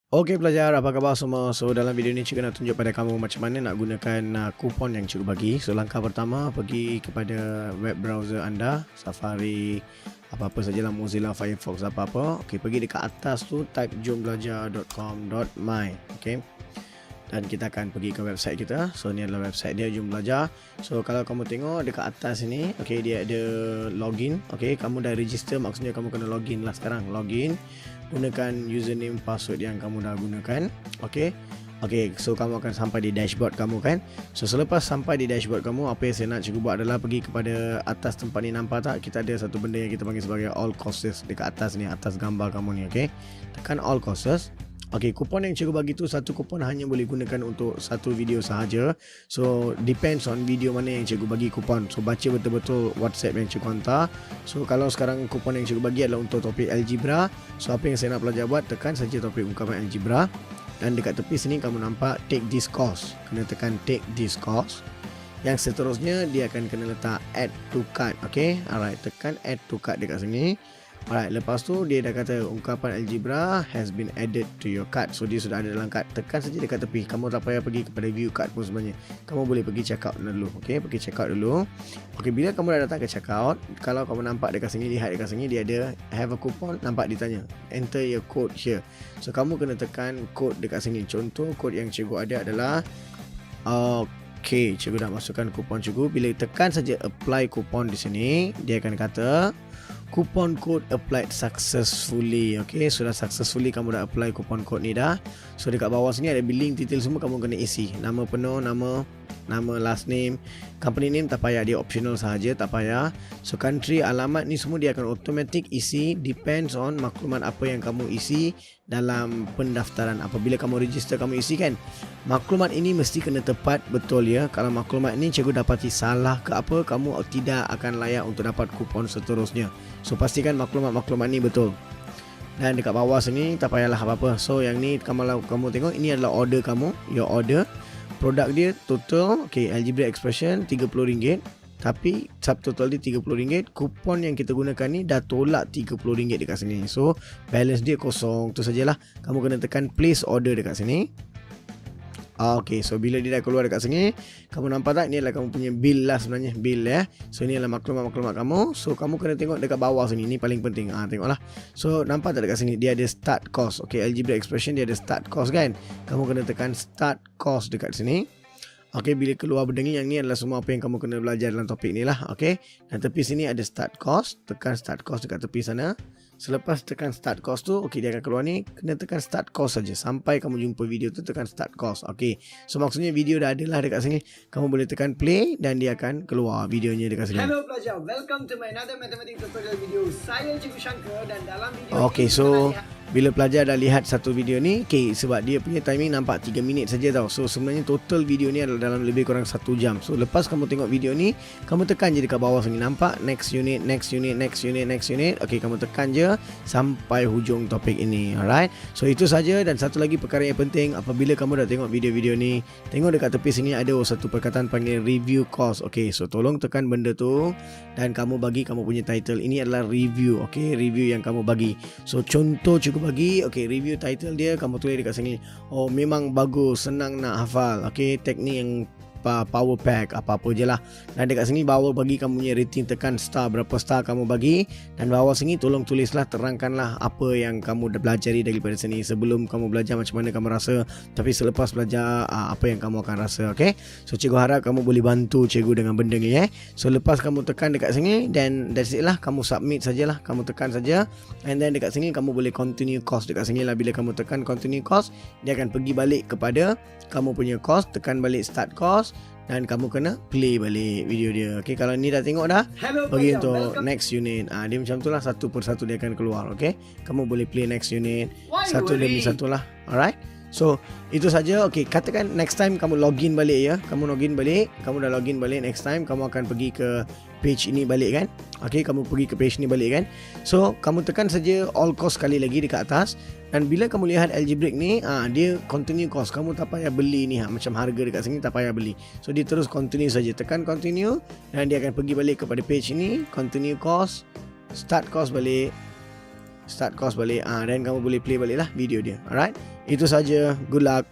Okey pelajar, apa khabar semua? So dalam video ni cikgu nak tunjuk pada kamu macam mana nak gunakan kupon yang cikgu bagi. So langkah pertama, pergi kepada web browser anda, Safari, apa-apa sajalah, Mozilla, Firefox, apa-apa. Okey, pergi dekat atas tu, type jombbelajar.com.my. Okey. Dan kita akan pergi ke website kita. So ni adalah website dia, Jom Belajar. So kalau kamu tengok dekat atas ni, okey, dia ada login. Okey, kamu dah register, maksudnya kamu kena login lah sekarang. Login, gunakan username password yang kamu dah gunakan. Okey. Okey, so kamu akan sampai di dashboard kamu kan. So selepas sampai di dashboard kamu, apa yang saya nak cikgu buat adalah pergi kepada atas tempat ni, nampak tak? Kita ada satu benda yang kita panggil sebagai all courses dekat atas ni, atas gambar kamu ni. Okey, tekan all courses. Okey, kupon yang cikgu bagi tu, satu kupon hanya boleh gunakan untuk satu video sahaja. So depends on video mana yang cikgu bagi kupon. So baca betul-betul WhatsApp yang cikgu hantar. So kalau sekarang kupon yang cikgu bagi adalah untuk topik algebra. So apa yang saya nak pelajar buat, tekan saja topik ungkapan algebra. Dan dekat tepi sini kamu nampak take this course. Kena tekan take this course. Yang seterusnya dia akan kena letak add to cart. Okey, alright, tekan add to cart dekat sini. Alright, lepas tu dia dah kata ungkapan algebra has been added to your cart. So dia sudah ada dalam cart. Tekan saja dekat tepi. Kamu tak payah pergi kepada view cart pun sebenarnya. Kamu boleh pergi check out dulu. Okey, pergi check out dulu. Okey, bila kamu dah datang ke check out, kalau kamu nampak dekat sini, lihat dekat sini dia ada have a coupon, nampak ditanya enter your code here. So kamu kena tekan code dekat sini. Contoh code yang cikgu ada adalah okey, cikgu dah masukkan kupon cikgu. Bila tekan saja apply kupon di sini, dia akan kata coupon code applied successfully. Okay, sudah successfully kamu dah apply coupon code ni dah. So dekat bawah sini ada billing detail semua, kamu kena isi. Nama penuh, nama last name, company name tak payah, dia optional sahaja, tak payah. So country, alamat ni semua dia akan automatic isi, depends on maklumat apa yang kamu isi dalam pendaftaran. Apabila kamu register, kamu isi kan, maklumat ini mesti kena tepat betul ya. Kalau maklumat ini cikgu dapati salah ke apa, kamu tidak akan layak untuk dapat kupon seterusnya. So pastikan maklumat-maklumat ni betul. Dan dekat bawah sini tak payahlah apa-apa. So yang ni kamu tengok, ini adalah order kamu, your order. Produk dia total, okay, algebra expression RM30. Tapi subtotal dia RM30. Kupon yang kita gunakan ni dah tolak RM30 dekat sini. So balance dia kosong. Tu sajalah. Kamu kena tekan place order dekat sini. Okay, so bila dia dah keluar dekat sini, kamu nampak tak? Ini adalah kamu punya bill lah sebenarnya. Bill ya. So ini adalah maklumat-maklumat kamu. So kamu kena tengok dekat bawah sini. Ini paling penting. Tengoklah. So nampak tak dekat sini? Dia ada start cost. Okay, algebra expression dia ada start cost kan? Kamu kena tekan start cost dekat sini. Okay, bila keluar benda ni, yang ni adalah semua apa yang kamu kena belajar dalam topik ni lah. Okay, dan tepi sini ada start cost. Tekan start cost dekat tepi sana. Selepas tekan start cost tu, okay, dia akan keluar ni. Kena tekan start cost saja. Sampai kamu jumpa video tu, tekan start cost. Okay, so maksudnya video dah ada lah dekat sini. Kamu boleh tekan play dan dia akan keluar videonya dekat sini. Hello pelajar, welcome to my another mathematics tutorial video. Saya Cikgu Shankar dan dalam video okay, so bila pelajar dah lihat satu video ni, okay, sebab dia punya timing nampak 3 minit saja tau. So sebenarnya total video ni adalah dalam lebih kurang 1 jam. So lepas kamu tengok video ni, kamu tekan je dekat bawah sini, nampak next unit, next unit, next unit, next unit. Okay, kamu tekan je sampai hujung topik ini. Alright, so itu saja. Dan satu lagi perkara yang penting, apabila kamu dah tengok video-video ni, tengok dekat tepi sini ada satu perkataan panggil review course. Okay, so tolong tekan benda tu dan kamu bagi kamu punya title. Ini adalah review. Okay, review yang kamu bagi. So contoh cikgu bagi, okay, review title dia kamu tulis dekat sini. Oh, memang bagus, senang nak hafal. Okay, teknik yang power pack, apa-apa je lah. Dan dekat sini bawah bagi kamu punya rating, tekan star, berapa star kamu bagi. Dan bawah sini tolong tulislah, terangkanlah apa yang kamu dah belajari daripada sini. Sebelum kamu belajar macam mana kamu rasa, tapi selepas belajar apa yang kamu akan rasa. Okay, so cikgu harap kamu boleh bantu cikgu dengan benda ni. So lepas kamu tekan dekat sini, dan that's it lah, kamu submit sajalah, kamu tekan saja. And then dekat sini kamu boleh continue course. Dekat sini lah, bila kamu tekan continue course, dia akan pergi balik kepada kamu punya course. Tekan balik start course dan kamu kena play balik video dia. Okay, kalau ni dah tengok dah, pergi untuk next unit. Dia macam tu lah, satu persatu dia akan keluar. Okay, kamu boleh play next unit satu demi satu lah. Alright, so itu saja. Okay, katakan next time kamu login balik ya. Kamu login balik, kamu dah login balik, next time kamu akan pergi ke page ini balik kan. Okay, kamu pergi ke page ni balik kan. So kamu tekan saja all course sekali lagi dekat atas. Dan bila kamu lihat algebraic ni, dia continue course. Kamu tak payah beli ni, macam harga dekat sini tak payah beli. So dia terus continue saja. Tekan continue dan dia akan pergi balik kepada page ini, continue course, start course balik. start course balik. Then kamu boleh play balik lah video dia. Alright, itu saja. Good luck.